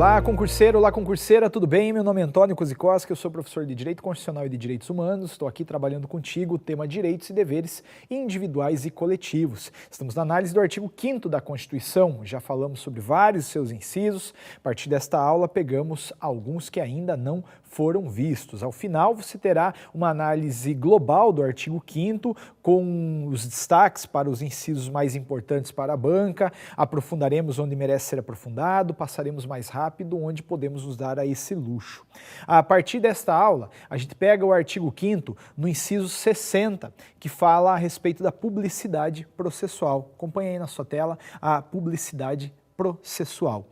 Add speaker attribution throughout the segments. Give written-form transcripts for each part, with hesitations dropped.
Speaker 1: Olá concurseira, tudo bem? Meu nome é Antônio Kozikoski, eu sou professor de Direito Constitucional e de Direitos Humanos, estou aqui trabalhando contigo o tema direitos e deveres individuais e coletivos. Estamos na análise do artigo 5º da Constituição, já falamos sobre vários seus incisos, a partir desta aula pegamos alguns que ainda não foram vistos. Ao final você terá uma análise global do artigo 5º com os destaques para os incisos mais importantes para a banca, aprofundaremos onde merece ser aprofundado, passaremos mais rápido onde podemos nos dar a esse luxo. A partir desta aula, a gente pega o artigo 5º no inciso 60, que fala a respeito da publicidade processual. Acompanhe aí na sua tela a publicidade processual.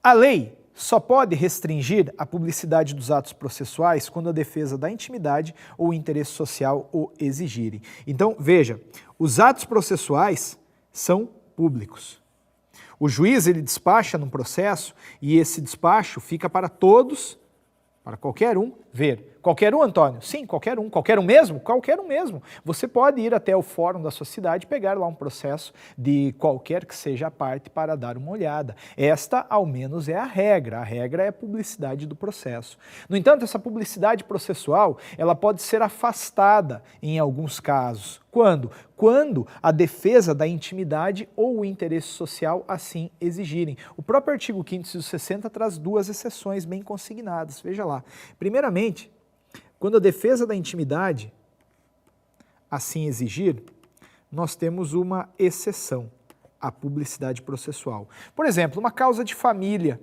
Speaker 1: A lei só pode restringir a publicidade dos atos processuais quando a defesa da intimidade ou o interesse social o exigirem. Então, veja, os atos processuais são públicos. O juiz ele despacha num processo e esse despacho fica para todos, para qualquer um ver. Qualquer um, Antônio? Sim, qualquer um. Qualquer um mesmo? Qualquer um mesmo. Você pode ir até o fórum da sua cidade e pegar lá um processo de qualquer que seja a parte para dar uma olhada. Esta, ao menos, é a regra. A regra é a publicidade do processo. No entanto, essa publicidade processual, ela pode ser afastada em alguns casos. Quando? Quando a defesa da intimidade ou o interesse social assim exigirem. O próprio artigo 5º, inciso 60, traz duas exceções bem consignadas. Veja lá. Primeiramente, quando a defesa da intimidade assim exigir, nós temos uma exceção, a publicidade processual. Por exemplo, uma causa de família.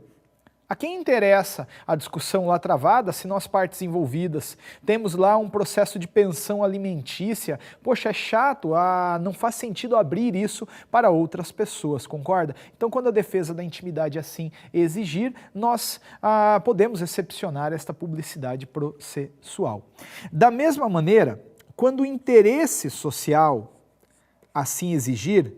Speaker 1: A quem interessa a discussão lá travada se nós partes envolvidas temos lá um processo de pensão alimentícia? Poxa, é chato, não faz sentido abrir isso para outras pessoas, concorda? Então, quando a defesa da intimidade assim exigir, nós podemos excepcionar esta publicidade processual. Da mesma maneira, quando o interesse social assim exigir,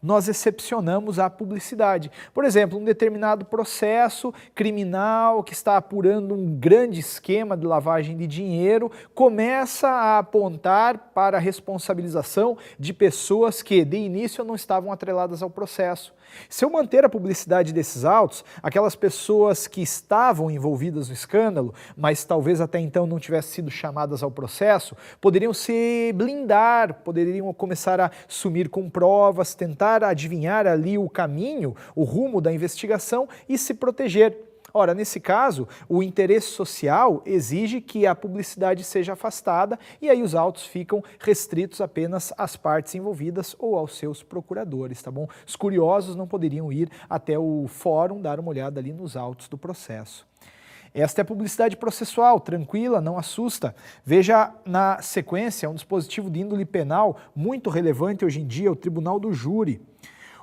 Speaker 1: nós excepcionamos a publicidade. Por exemplo, um determinado processo criminal que está apurando um grande esquema de lavagem de dinheiro começa a apontar para a responsabilização de pessoas que, de início, não estavam atreladas ao processo. Se eu manter a publicidade desses autos, aquelas pessoas que estavam envolvidas no escândalo, mas talvez até então não tivessem sido chamadas ao processo, poderiam se blindar, poderiam começar a sumir com provas, tentar adivinhar ali o caminho, o rumo da investigação e se proteger. Ora, nesse caso, o interesse social exige que a publicidade seja afastada e aí os autos ficam restritos apenas às partes envolvidas ou aos seus procuradores, tá bom? Os curiosos não poderiam ir até o fórum dar uma olhada ali nos autos do processo. Esta é a publicidade processual, tranquila, não assusta. Veja na sequência um dispositivo de índole penal muito relevante hoje em dia, o Tribunal do Júri.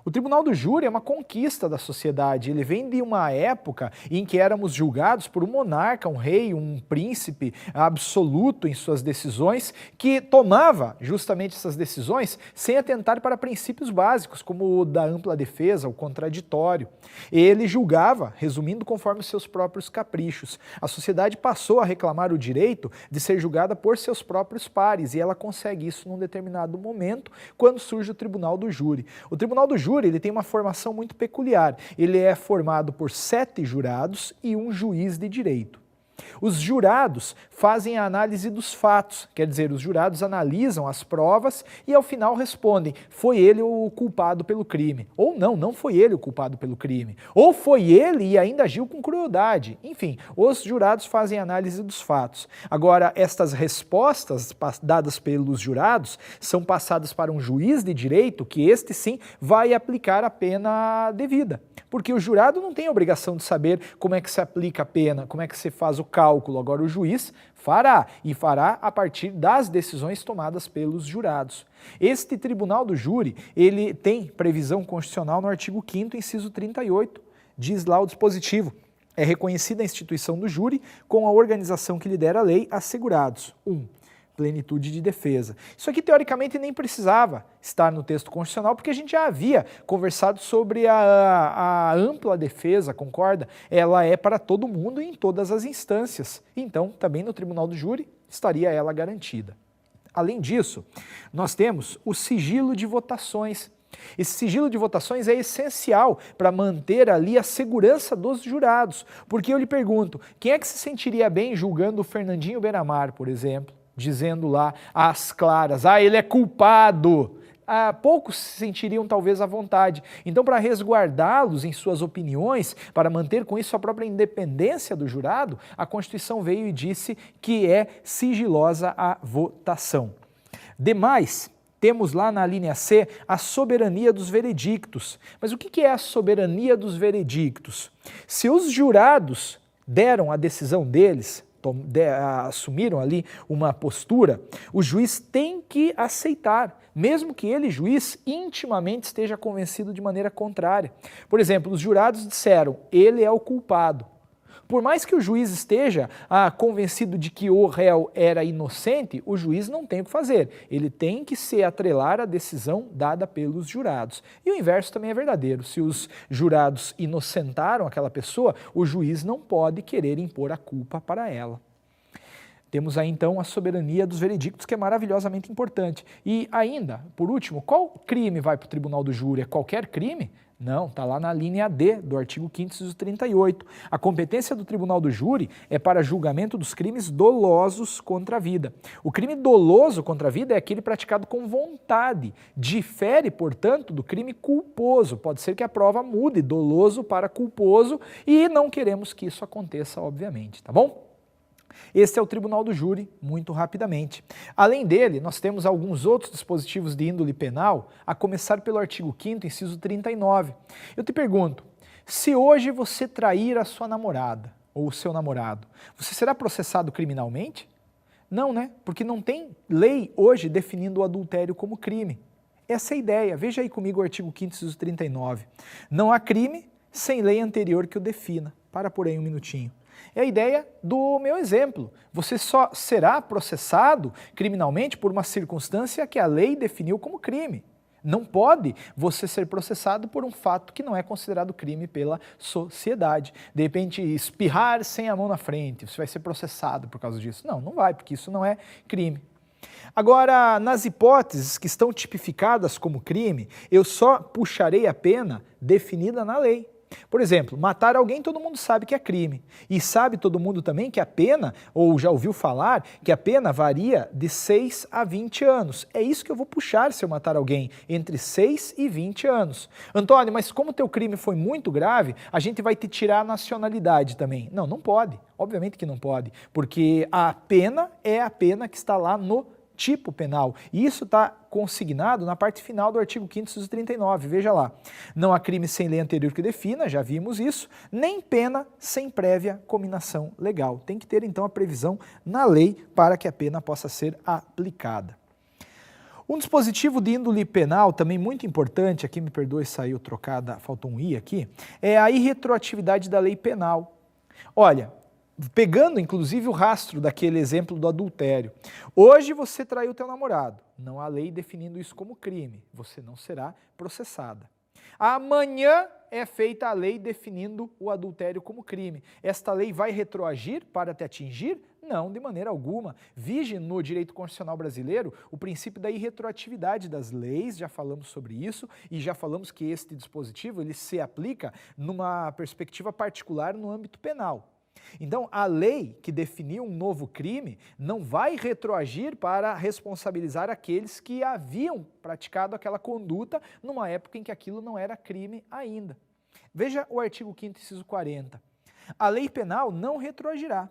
Speaker 1: O Tribunal do Júri é uma conquista da sociedade, ele vem de uma época em que éramos julgados por um monarca, um rei, um príncipe absoluto em suas decisões, que tomava justamente essas decisões sem atentar para princípios básicos, como o da ampla defesa, o contraditório. Ele julgava, resumindo, conforme os seus próprios caprichos. A sociedade passou a reclamar o direito de ser julgada por seus próprios pares, e ela consegue isso num determinado momento, quando surge o Tribunal do Júri. O Tribunal do Júri ele tem uma formação muito peculiar. Ele é formado por 7 jurados e um juiz de direito. Os jurados fazem a análise dos fatos, quer dizer, os jurados analisam as provas e ao final respondem, foi ele o culpado pelo crime. Ou não, não foi ele o culpado pelo crime. Ou foi ele e ainda agiu com crueldade. Enfim, os jurados fazem a análise dos fatos. Agora, estas respostas dadas pelos jurados são passadas para um juiz de direito, que este sim vai aplicar a pena devida. Porque o jurado não tem a obrigação de saber como é que se aplica a pena, como é que se faz o cálculo. Agora o juiz fará, e fará a partir das decisões tomadas pelos jurados. Este Tribunal do Júri, ele tem previsão constitucional no artigo 5º, inciso 38, diz lá o dispositivo. É reconhecida a instituição do júri com a organização que lhe der a lei assegurados. 1. Plenitude de defesa. Isso aqui, teoricamente, nem precisava estar no texto constitucional, porque a gente já havia conversado sobre a ampla defesa, concorda? Ela é para todo mundo e em todas as instâncias. Então, também no Tribunal do Júri, estaria ela garantida. Além disso, nós temos o sigilo de votações. Esse sigilo de votações é essencial para manter ali a segurança dos jurados, porque eu lhe pergunto, quem é que se sentiria bem julgando o Fernandinho Beiramar, por exemplo, dizendo lá às claras, ele é culpado? Poucos se sentiriam talvez à vontade. Então, para resguardá-los em suas opiniões, para manter com isso a própria independência do jurado, a Constituição veio e disse que é sigilosa a votação. Demais, temos lá na linha C a soberania dos veredictos. Mas o que é a soberania dos veredictos? Se os jurados deram a decisão deles, assumiram ali uma postura, o juiz tem que aceitar, mesmo que ele, juiz, intimamente esteja convencido de maneira contrária. Por exemplo, os jurados disseram, ele é o culpado. Por mais que o juiz esteja convencido de que o réu era inocente, o juiz não tem o que fazer. Ele tem que se atrelar à decisão dada pelos jurados. E o inverso também é verdadeiro. Se os jurados inocentaram aquela pessoa, o juiz não pode querer impor a culpa para ela. Temos aí então a soberania dos veredictos, que é maravilhosamente importante. E ainda, por último, qual crime vai para o tribunal do júri? É qualquer crime? Não, está lá na linha D do artigo 5º, inciso 38. A competência do tribunal do júri é para julgamento dos crimes dolosos contra a vida. O crime doloso contra a vida é aquele praticado com vontade. Difere, portanto, do crime culposo. Pode ser que a prova mude doloso para culposo e não queremos que isso aconteça, obviamente, tá bom? Este é o tribunal do júri, muito rapidamente. Além dele, nós temos alguns outros dispositivos de índole penal, a começar pelo artigo 5º, inciso 39. Eu te pergunto, se hoje você trair a sua namorada ou o seu namorado, você será processado criminalmente? Não, né? Porque não tem lei hoje definindo o adultério como crime. Essa é a ideia. Veja aí comigo o artigo 5º, inciso 39. Não há crime sem lei anterior que o defina. Para por aí um minutinho. É a ideia do meu exemplo. Você só será processado criminalmente por uma circunstância que a lei definiu como crime. Não pode você ser processado por um fato que não é considerado crime pela sociedade. De repente, espirrar sem a mão na frente, você vai ser processado por causa disso. Não, não vai, porque isso não é crime. Agora, nas hipóteses que estão tipificadas como crime, eu só puxarei a pena definida na lei. Por exemplo, matar alguém todo mundo sabe que é crime. E sabe todo mundo também que a pena, ou já ouviu falar, que a pena varia de 6 a 20 anos. É isso que eu vou puxar se eu matar alguém, entre 6 e 20 anos. Antônio, mas como o teu crime foi muito grave, a gente vai te tirar a nacionalidade também. Não, não pode. Obviamente que não pode. Porque a pena é a pena que está lá no tipo penal. E isso está consignado na parte final do artigo 5º, inciso 39. Veja lá. Não há crime sem lei anterior que defina, já vimos isso, nem pena sem prévia cominação legal. Tem que ter, então, a previsão na lei para que a pena possa ser aplicada. Um dispositivo de índole penal também muito importante, aqui me perdoe, saiu trocada, faltou um i aqui, é a irretroatividade da lei penal. Olha, pegando inclusive o rastro daquele exemplo do adultério. Hoje você traiu teu namorado, não há lei definindo isso como crime, você não será processada. Amanhã é feita a lei definindo o adultério como crime. Esta lei vai retroagir para te atingir? Não, de maneira alguma. Vige no direito constitucional brasileiro o princípio da irretroatividade das leis, já falamos sobre isso, e já falamos que este dispositivo ele se aplica numa perspectiva particular no âmbito penal. Então, a lei que definiu um novo crime não vai retroagir para responsabilizar aqueles que haviam praticado aquela conduta numa época em que aquilo não era crime ainda. Veja o artigo 5º, inciso 40. A lei penal não retroagirá.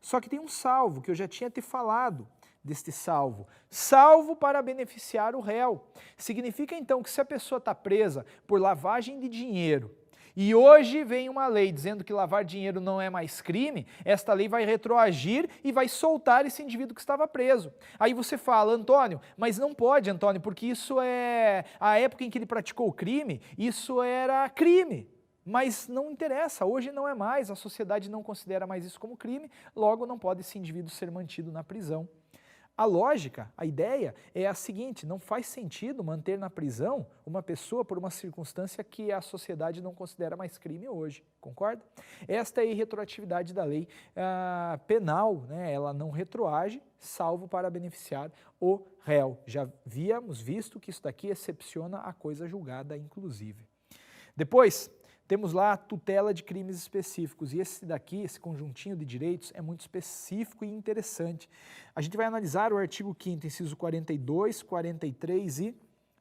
Speaker 1: Só que tem um salvo, que eu já tinha te falado deste salvo. Salvo para beneficiar o réu. Significa então que se a pessoa está presa por lavagem de dinheiro, e hoje vem uma lei dizendo que lavar dinheiro não é mais crime, esta lei vai retroagir e vai soltar esse indivíduo que estava preso. Aí você fala, Antônio, mas não pode, Antônio, porque isso é a época em que ele praticou o crime, isso era crime. Mas não interessa, hoje não é mais, a sociedade não considera mais isso como crime, logo não pode esse indivíduo ser mantido na prisão. A lógica, a ideia é a seguinte: não faz sentido manter na prisão uma pessoa por uma circunstância que a sociedade não considera mais crime hoje, concorda? Esta é a irretroatividade da lei penal, né? Ela não retroage, salvo para beneficiar o réu. Já havíamos visto que isso daqui excepciona a coisa julgada, inclusive. Depois, temos lá a tutela de crimes específicos, e esse daqui, esse conjuntinho de direitos, é muito específico e interessante. A gente vai analisar o artigo 5º, inciso 42, 43 e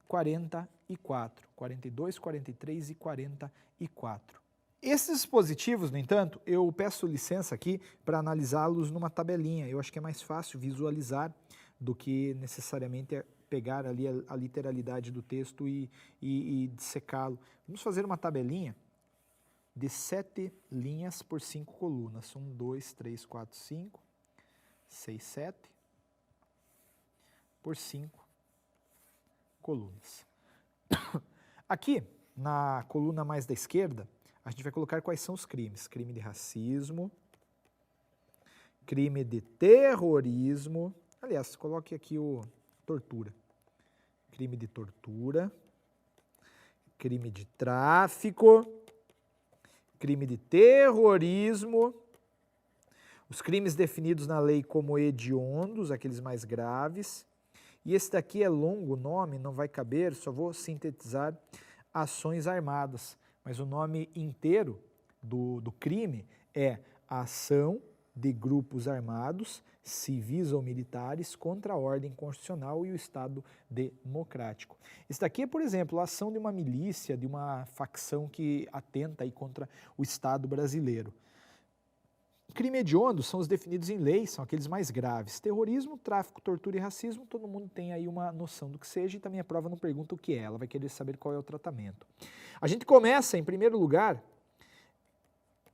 Speaker 1: 44. 42, 43 e 44. Esses dispositivos, no entanto, eu peço licença aqui para analisá-los numa tabelinha. Eu acho que é mais fácil visualizar do que necessariamente pegar ali a literalidade do texto e dissecá-lo. Vamos fazer uma tabelinha de 7 linhas por 5 colunas. 1, 2, 3, 4, 5, 6, 7 por 5 colunas. Aqui, na coluna mais da esquerda, a gente vai colocar quais são os crimes. Crime de racismo, crime de terrorismo, aliás, coloque aqui o tortura. Crime de tortura, crime de tráfico, crime de terrorismo, os crimes definidos na lei como hediondos, aqueles mais graves, e esse daqui é longo, o nome não vai caber, só vou sintetizar: ações armadas, mas o nome inteiro do crime é a ação de grupos armados, civis ou militares, contra a ordem constitucional e o Estado democrático. Esse daqui é, por exemplo, a ação de uma milícia, de uma facção que atenta aí contra o Estado brasileiro. Crime hediondo são os definidos em lei, são aqueles mais graves. Terrorismo, tráfico, tortura e racismo, todo mundo tem aí uma noção do que seja, e também a prova não pergunta o que é, ela vai querer saber qual é o tratamento. A gente começa, em primeiro lugar,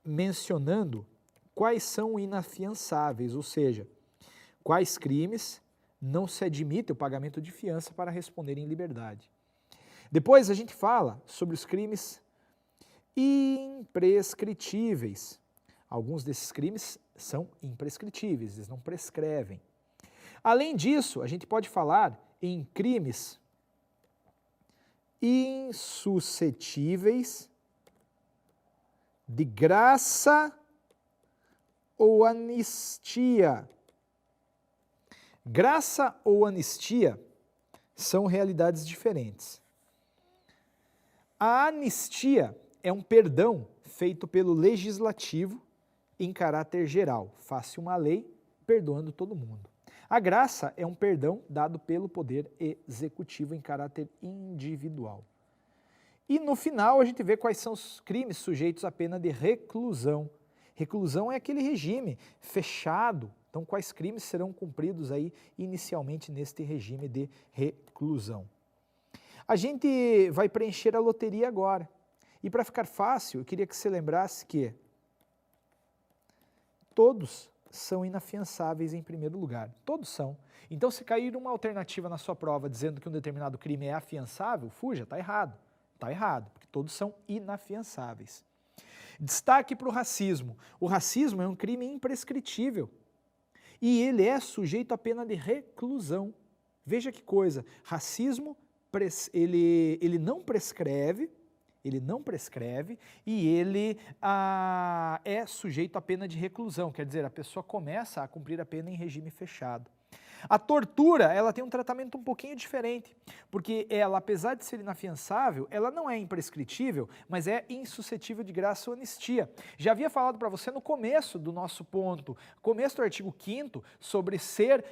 Speaker 1: mencionando quais são inafiançáveis, ou seja, quais crimes não se admite o pagamento de fiança para responder em liberdade. Depois a gente fala sobre os crimes imprescritíveis. Alguns desses crimes são imprescritíveis, eles não prescrevem. Além disso, a gente pode falar em crimes insuscetíveis de graça ou anistia. Graça ou anistia são realidades diferentes. A anistia é um perdão feito pelo legislativo em caráter geral. Faz-se uma lei perdoando todo mundo. A graça é um perdão dado pelo poder executivo em caráter individual. E no final a gente vê quais são os crimes sujeitos à pena de reclusão. Reclusão é aquele regime fechado. Então, quais crimes serão cumpridos aí inicialmente neste regime de reclusão? A gente vai preencher a loteria agora. E para ficar fácil, eu queria que você lembrasse que todos são inafiançáveis em primeiro lugar. Todos são. Então, se cair uma alternativa na sua prova dizendo que um determinado crime é afiançável, fuja, está errado. Está errado, porque todos são inafiançáveis. Destaque para o racismo. O racismo é um crime imprescritível e ele é sujeito à pena de reclusão. Veja que coisa, racismo, ele não prescreve, e ele é sujeito à pena de reclusão, quer dizer, a pessoa começa a cumprir a pena em regime fechado. A tortura, ela tem um tratamento um pouquinho diferente, porque ela, apesar de ser inafiançável, ela não é imprescritível, mas é insuscetível de graça ou anistia. Já havia falado para você no começo do nosso ponto, começo do artigo 5º, sobre ser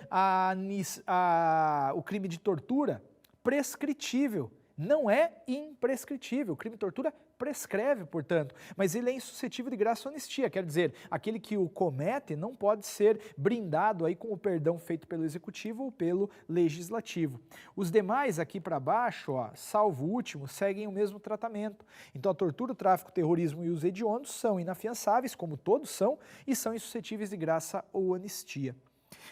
Speaker 1: o crime de tortura prescritível. Não é imprescritível. O crime de tortura prescreve, portanto, mas ele é insuscetível de graça ou anistia, quer dizer, aquele que o comete não pode ser brindado aí com o perdão feito pelo executivo ou pelo legislativo. Os demais aqui para baixo, ó, salvo o último, seguem o mesmo tratamento. Então a tortura, o tráfico, o terrorismo e os hediondos são inafiançáveis, como todos são, e são insuscetíveis de graça ou anistia.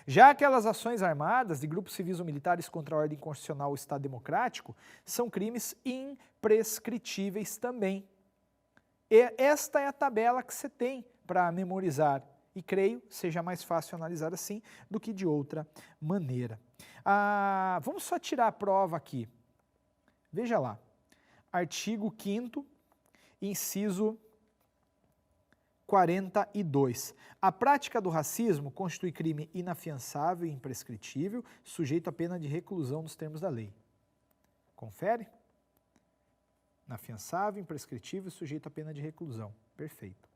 Speaker 1: Já aquelas ações armadas de grupos civis ou militares contra a ordem constitucional ou Estado democrático são crimes imprescritíveis também. E esta é a tabela que você tem para memorizar. E creio seja mais fácil analisar assim do que de outra maneira. Vamos só tirar a prova aqui. Veja lá, artigo 5º, inciso 42. A prática do racismo constitui crime inafiançável e imprescritível, sujeito à pena de reclusão nos termos da lei. Confere? Inafiançável, imprescritível, sujeito à pena de reclusão. Perfeito.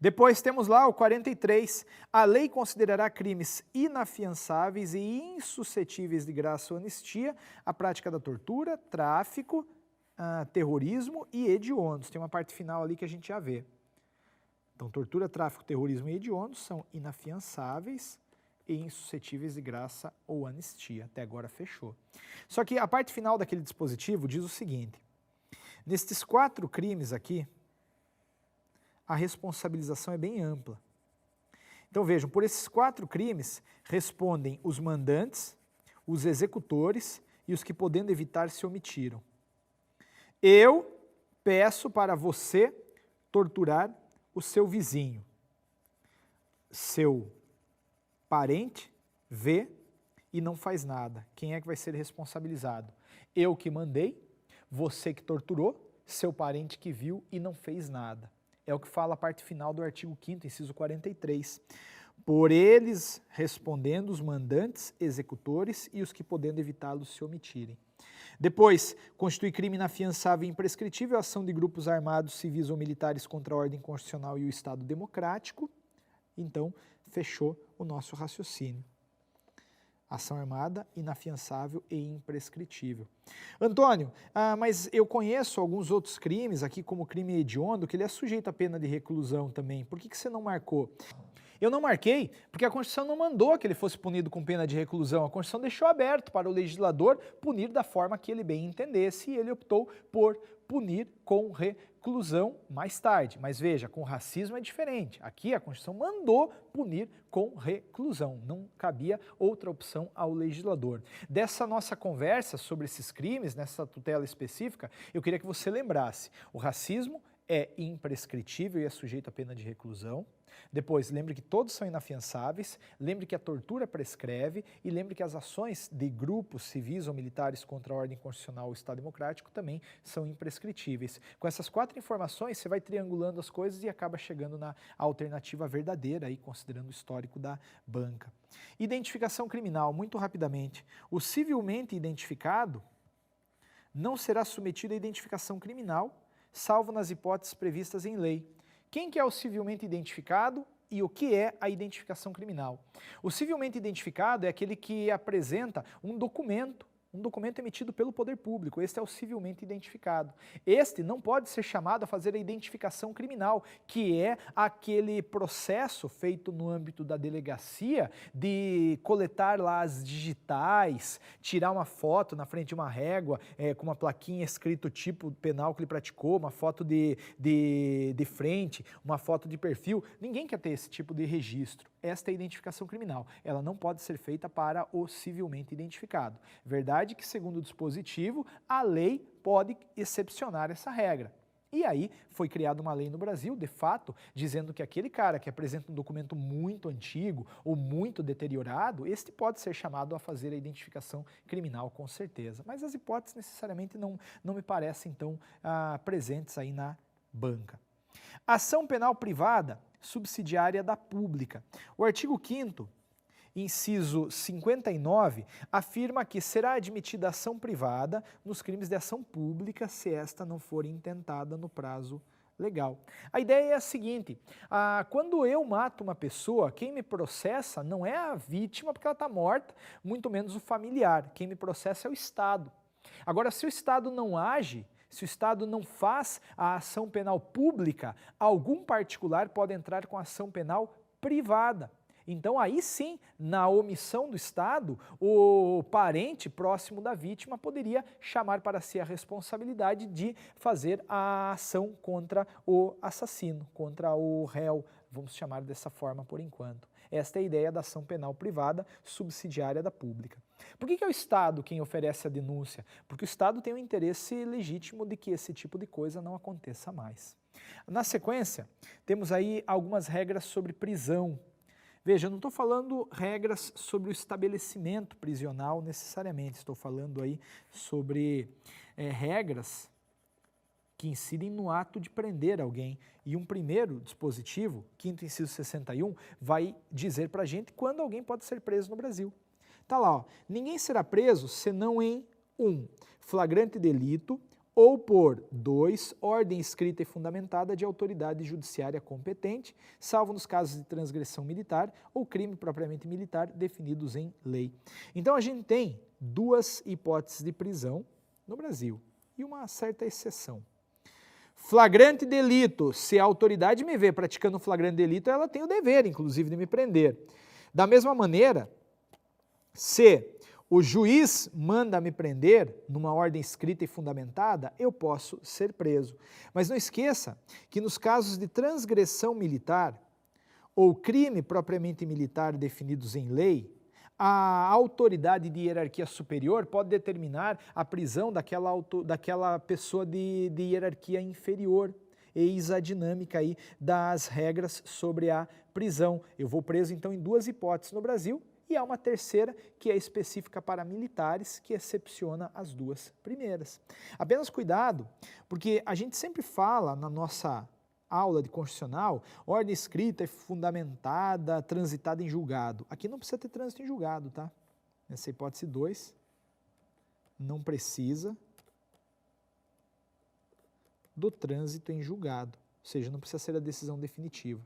Speaker 1: Depois temos lá o 43. A lei considerará crimes inafiançáveis e insuscetíveis de graça ou anistia a prática da tortura, tráfico, terrorismo e hediondos. Tem uma parte final ali que a gente já vê. Então, tortura, tráfico, terrorismo e hediondos são inafiançáveis e insuscetíveis de graça ou anistia. Até agora fechou. Só que a parte final daquele dispositivo diz o seguinte: nestes 4 crimes aqui, a responsabilização é bem ampla. Então vejam, por esses 4 crimes respondem os mandantes, os executores e os que, podendo evitar, se omitiram. Eu peço para você torturar o seu vizinho. Seu parente vê e não faz nada. Quem é que vai ser responsabilizado? Eu que mandei, você que torturou, seu parente que viu e não fez nada. É o que fala a parte final do artigo 5º, inciso 43. Por eles respondendo os mandantes, executores e os que, podendo evitá-los, se omitirem. Depois, constitui crime inafiançável e imprescritível a ação de grupos armados, civis ou militares contra a ordem constitucional e o Estado democrático. Então, fechou o nosso raciocínio. Ação armada, inafiançável e imprescritível. Antônio, mas eu conheço alguns outros crimes aqui, como o crime hediondo, que ele é sujeito à pena de reclusão também. Por que você não marcou? Eu não marquei porque a Constituição não mandou que ele fosse punido com pena de reclusão. A Constituição deixou aberto para o legislador punir da forma que ele bem entendesse e ele optou por punir com reclusão mais tarde. Mas veja, com racismo é diferente. Aqui a Constituição mandou punir com reclusão. Não cabia outra opção ao legislador. Dessa nossa conversa sobre esses crimes, nessa tutela específica, eu queria que você lembrasse: o racismo é imprescritível e é sujeito à pena de reclusão. Depois, lembre que todos são inafiançáveis, lembre que a tortura prescreve e lembre que as ações de grupos civis ou militares contra a ordem constitucional ou Estado democrático também são imprescritíveis. Com essas 4 informações, você vai triangulando as coisas e acaba chegando na alternativa verdadeira, aí, considerando o histórico da banca. Identificação criminal, muito rapidamente. O civilmente identificado não será submetido à identificação criminal, salvo nas hipóteses previstas em lei. Quem que é o civilmente identificado e o que é a identificação criminal? O civilmente identificado é aquele que apresenta um documento emitido pelo poder público. Este é o civilmente identificado. Este não pode ser chamado a fazer a identificação criminal, que é aquele processo feito no âmbito da delegacia de coletar lá as digitais, tirar uma foto na frente de uma régua com uma plaquinha escrito o tipo penal que ele praticou, uma foto de frente, uma foto de perfil. Ninguém quer ter esse tipo de registro. Esta é a identificação criminal. Ela não pode ser feita para o civilmente identificado. Verdade que, segundo o dispositivo, a lei pode excepcionar essa regra. E aí foi criada uma lei no Brasil, de fato, dizendo que aquele cara que apresenta um documento muito antigo ou muito deteriorado, este pode ser chamado a fazer a identificação criminal, com certeza. Mas as hipóteses necessariamente não me parecem tão presentes aí na banca. Ação penal privada subsidiária da pública. O artigo 5º, inciso 59, afirma que será admitida ação privada nos crimes de ação pública se esta não for intentada no prazo legal. A ideia é a seguinte: quando eu mato uma pessoa, quem me processa não é a vítima porque ela está morta, muito menos o familiar. Quem me processa é o Estado. Agora, se o Estado não age, se o Estado não faz a ação penal pública, algum particular pode entrar com ação penal privada. Então, aí sim, na omissão do Estado, o parente próximo da vítima poderia chamar para si a responsabilidade de fazer a ação contra o assassino, contra o réu, vamos chamar dessa forma por enquanto. Esta é a ideia da ação penal privada subsidiária da pública. Por que é o Estado quem oferece a denúncia? Porque o Estado tem um interesse legítimo de que esse tipo de coisa não aconteça mais. Na sequência, temos aí algumas regras sobre prisão. Veja, eu não estou falando regras sobre o estabelecimento prisional necessariamente, estou falando aí sobre regras que incidem no ato de prender alguém. E um primeiro dispositivo, 5º inciso 61, vai dizer para a gente quando alguém pode ser preso no Brasil. Está lá, ó, ninguém será preso senão em 1. Flagrante delito ou por 2. Ordem escrita e fundamentada de autoridade judiciária competente, salvo nos casos de transgressão militar ou crime propriamente militar definidos em lei. Então a gente tem duas hipóteses de prisão no Brasil e uma certa exceção. Flagrante delito, se a autoridade me vê praticando flagrante delito, ela tem o dever, inclusive, de me prender. Da mesma maneira, se o juiz manda me prender numa ordem escrita e fundamentada, eu posso ser preso. Mas não esqueça que nos casos de transgressão militar ou crime propriamente militar definidos em lei, a autoridade de hierarquia superior pode determinar a prisão daquela pessoa de hierarquia inferior. Eis a dinâmica aí das regras sobre a prisão. Eu vou preso então em duas hipóteses no Brasil e há uma terceira que é específica para militares que excepciona as duas primeiras. Apenas cuidado, porque a gente sempre fala na nossa aula de constitucional, ordem escrita e fundamentada, transitada em julgado. Aqui não precisa ter trânsito em julgado, tá? Nessa hipótese 2, não precisa do trânsito em julgado, ou seja, não precisa ser a decisão definitiva.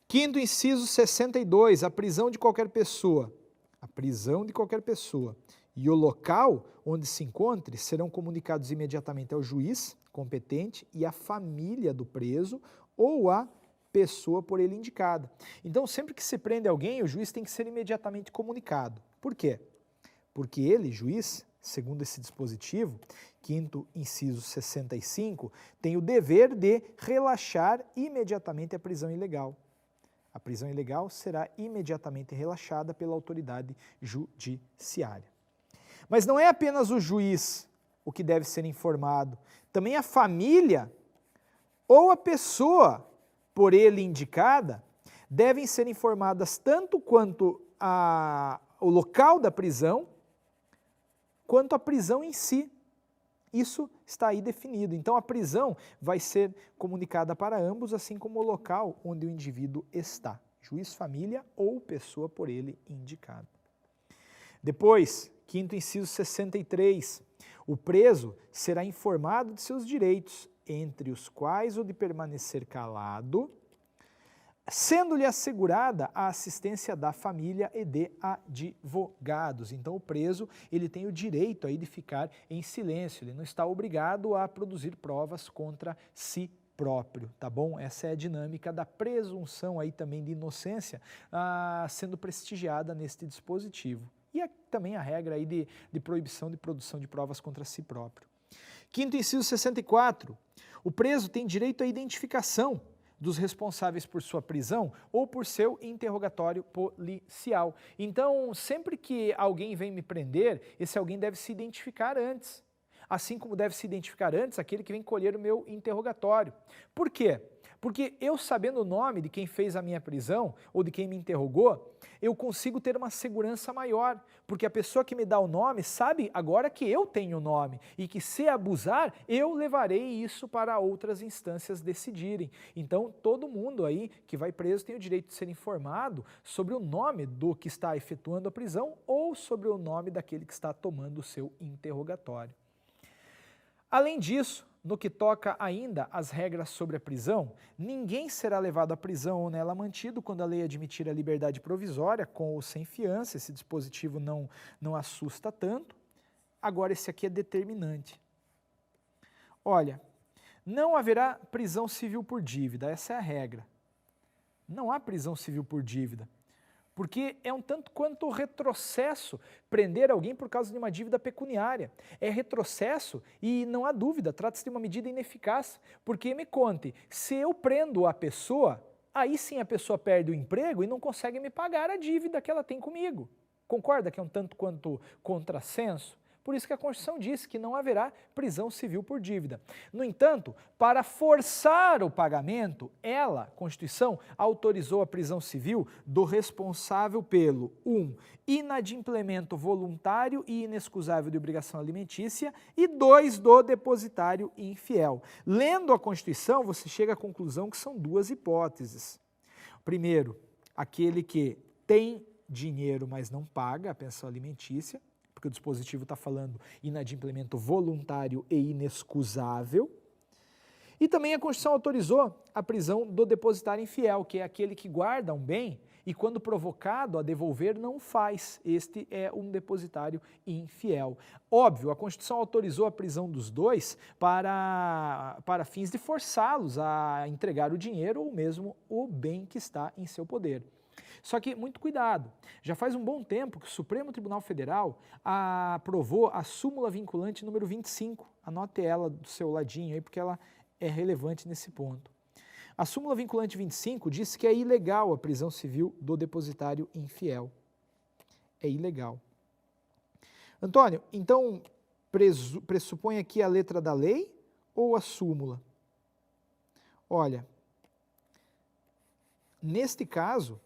Speaker 1: 5º inciso 62, a prisão de qualquer pessoa. A prisão de qualquer pessoa e o local onde se encontre serão comunicados imediatamente ao juiz competente e à família do preso ou à pessoa por ele indicada. Então, sempre que se prende alguém, o juiz tem que ser imediatamente comunicado. Por quê? Porque ele, juiz, segundo esse dispositivo, 5º inciso 65, tem o dever de relaxar imediatamente a prisão ilegal. A prisão ilegal será imediatamente relaxada pela autoridade judiciária. Mas não é apenas o juiz o que deve ser informado, também a família ou a pessoa por ele indicada devem ser informadas tanto quanto o local da prisão, quanto a prisão em si. Isso está aí definido. Então a prisão vai ser comunicada para ambos, assim como o local onde o indivíduo está, juiz, família ou pessoa por ele indicada. Depois, 5º inciso 63, o preso será informado de seus direitos, entre os quais o de permanecer calado, sendo-lhe assegurada a assistência da família e de advogados. Então o preso ele tem o direito aí de ficar em silêncio, ele não está obrigado a produzir provas contra si próprio, tá bom? Essa é a dinâmica da presunção aí também de inocência sendo prestigiada neste dispositivo. E também a regra aí de proibição de produção de provas contra si próprio. 5º inciso 64, o preso tem direito à identificação dos responsáveis por sua prisão ou por seu interrogatório policial. Então, sempre que alguém vem me prender, esse alguém deve se identificar antes. Assim como deve se identificar antes aquele que vem colher o meu interrogatório. Por quê? Porque eu sabendo o nome de quem fez a minha prisão ou de quem me interrogou, eu consigo ter uma segurança maior, porque a pessoa que me dá o nome sabe agora que eu tenho o nome e que se abusar, eu levarei isso para outras instâncias decidirem. Então todo mundo aí que vai preso tem o direito de ser informado sobre o nome do que está efetuando a prisão ou sobre o nome daquele que está tomando o seu interrogatório. Além disso, no que toca ainda às regras sobre a prisão, ninguém será levado à prisão ou nela mantido quando a lei admitir a liberdade provisória, com ou sem fiança. Esse dispositivo não assusta tanto. Agora, esse aqui é determinante. Olha, não haverá prisão civil por dívida, essa é a regra. Não há prisão civil por dívida. Porque é um tanto quanto retrocesso prender alguém por causa de uma dívida pecuniária. É retrocesso e não há dúvida, trata-se de uma medida ineficaz. Porque, me conte, se eu prendo a pessoa, aí sim a pessoa perde o emprego e não consegue me pagar a dívida que ela tem comigo. Concorda que é um tanto quanto contrassenso? Por isso que a Constituição diz que não haverá prisão civil por dívida. No entanto, para forçar o pagamento, a Constituição, autorizou a prisão civil do responsável pelo 1. Inadimplemento voluntário e inexcusável de obrigação alimentícia e 2. Do depositário infiel. Lendo a Constituição, você chega à conclusão que são duas hipóteses. Primeiro, aquele que tem dinheiro, mas não paga a pensão alimentícia, porque o dispositivo está falando inadimplemento voluntário e inexcusável. E também a Constituição autorizou a prisão do depositário infiel, que é aquele que guarda um bem e quando provocado a devolver não faz. Este é um depositário infiel. Óbvio, a Constituição autorizou a prisão dos dois para fins de forçá-los a entregar o dinheiro ou mesmo o bem que está em seu poder. Só que, muito cuidado, já faz um bom tempo que o Supremo Tribunal Federal aprovou a súmula vinculante número 25. Anote ela do seu ladinho aí, porque ela é relevante nesse ponto. A súmula vinculante 25 diz que é ilegal a prisão civil do depositário infiel. É ilegal. Antônio, então pressupõe aqui a letra da lei ou a súmula? Olha, neste caso,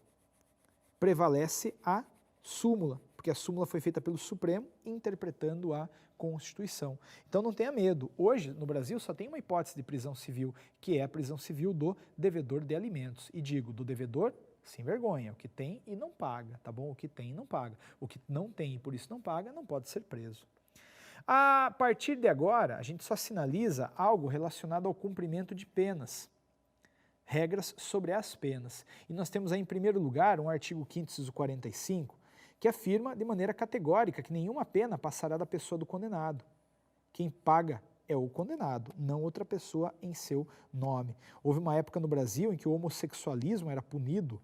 Speaker 1: prevalece a súmula, porque a súmula foi feita pelo Supremo interpretando a Constituição. Então não tenha medo. Hoje, no Brasil, só tem uma hipótese de prisão civil, que é a prisão civil do devedor de alimentos. E digo, do devedor sem vergonha, o que tem e não paga, tá bom? O que tem e não paga. O que não tem e por isso não paga, não pode ser preso. A partir de agora, a gente só sinaliza algo relacionado ao cumprimento de penas. Regras sobre as penas. E nós temos aí, em primeiro lugar, um artigo 5º, inciso 45, que afirma de maneira categórica que nenhuma pena passará da pessoa do condenado. Quem paga é o condenado, não outra pessoa em seu nome. Houve uma época no Brasil em que o homossexualismo era punido,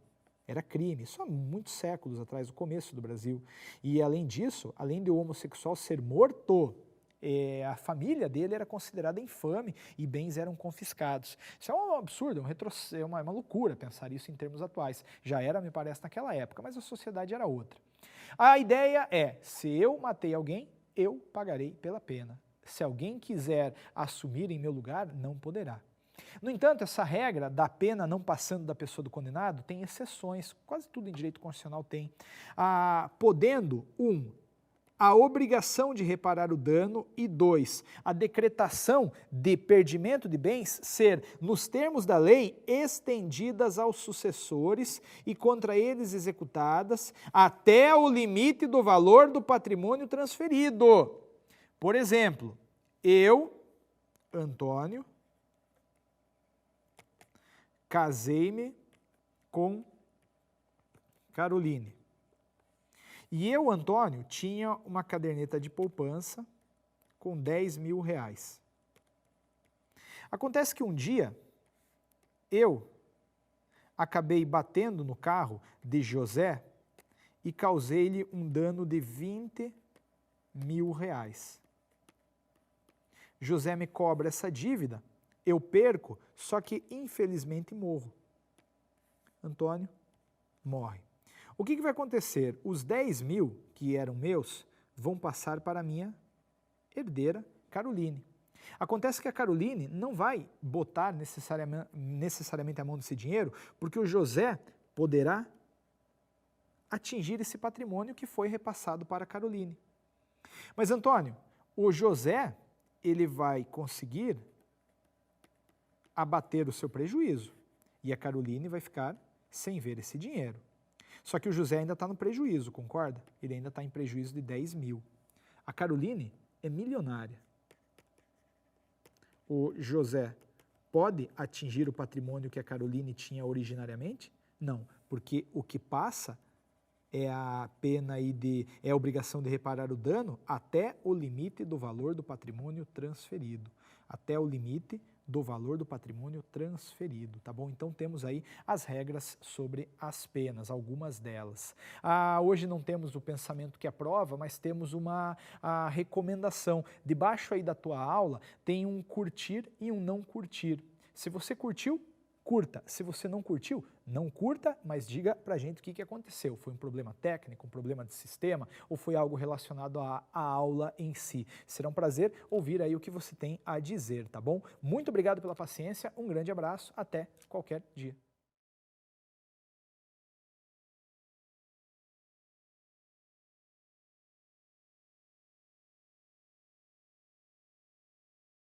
Speaker 1: era crime, isso há muitos séculos atrás, no começo do Brasil. E além disso, além de o homossexual ser morto, a família dele era considerada infame e bens eram confiscados. Isso é um absurdo, é uma loucura pensar isso em termos atuais. Já era, me parece, naquela época, mas a sociedade era outra. A ideia é, se eu matei alguém, eu pagarei pela pena. Se alguém quiser assumir em meu lugar, não poderá. No entanto, essa regra da pena não passando da pessoa do condenado tem exceções, quase tudo em direito constitucional tem, podendo, a obrigação de reparar o dano e 2, a decretação de perdimento de bens ser, nos termos da lei, estendidas aos sucessores e contra eles executadas até o limite do valor do patrimônio transferido. Por exemplo, eu, Antônio, casei-me com Caroline. E eu, Antônio, tinha uma caderneta de poupança com R$10.000. Acontece que um dia, eu acabei batendo no carro de José e causei-lhe um dano de R$20.000. José me cobra essa dívida, eu perco, só que infelizmente morro. Antônio morre. O que vai acontecer? Os 10.000 que eram meus vão passar para a minha herdeira, Caroline. Acontece que a Caroline não vai botar necessariamente a mão nesse dinheiro, porque o José poderá atingir esse patrimônio que foi repassado para a Caroline. Mas, Antônio, o José, ele vai conseguir abater o seu prejuízo e a Caroline vai ficar sem ver esse dinheiro. Só que o José ainda está no prejuízo, concorda? Ele ainda está em prejuízo de 10.000. A Caroline é milionária. O José pode atingir o patrimônio que a Caroline tinha originariamente? Não, porque o que passa é a pena aí é a obrigação de reparar o dano até o limite do valor do patrimônio transferido. Até o limite do valor do patrimônio transferido, tá bom? Então temos aí as regras sobre as penas, algumas delas. Hoje não temos o pensamento que aprova, mas temos uma recomendação. Debaixo aí da tua aula tem um curtir e um não curtir. Se você curtiu, curta. Se você não curtiu, não curta, mas diga pra gente o que aconteceu. Foi um problema técnico, um problema de sistema ou foi algo relacionado à aula em si? Será um prazer ouvir aí o que você tem a dizer, tá bom? Muito obrigado pela paciência, um grande abraço, até qualquer dia.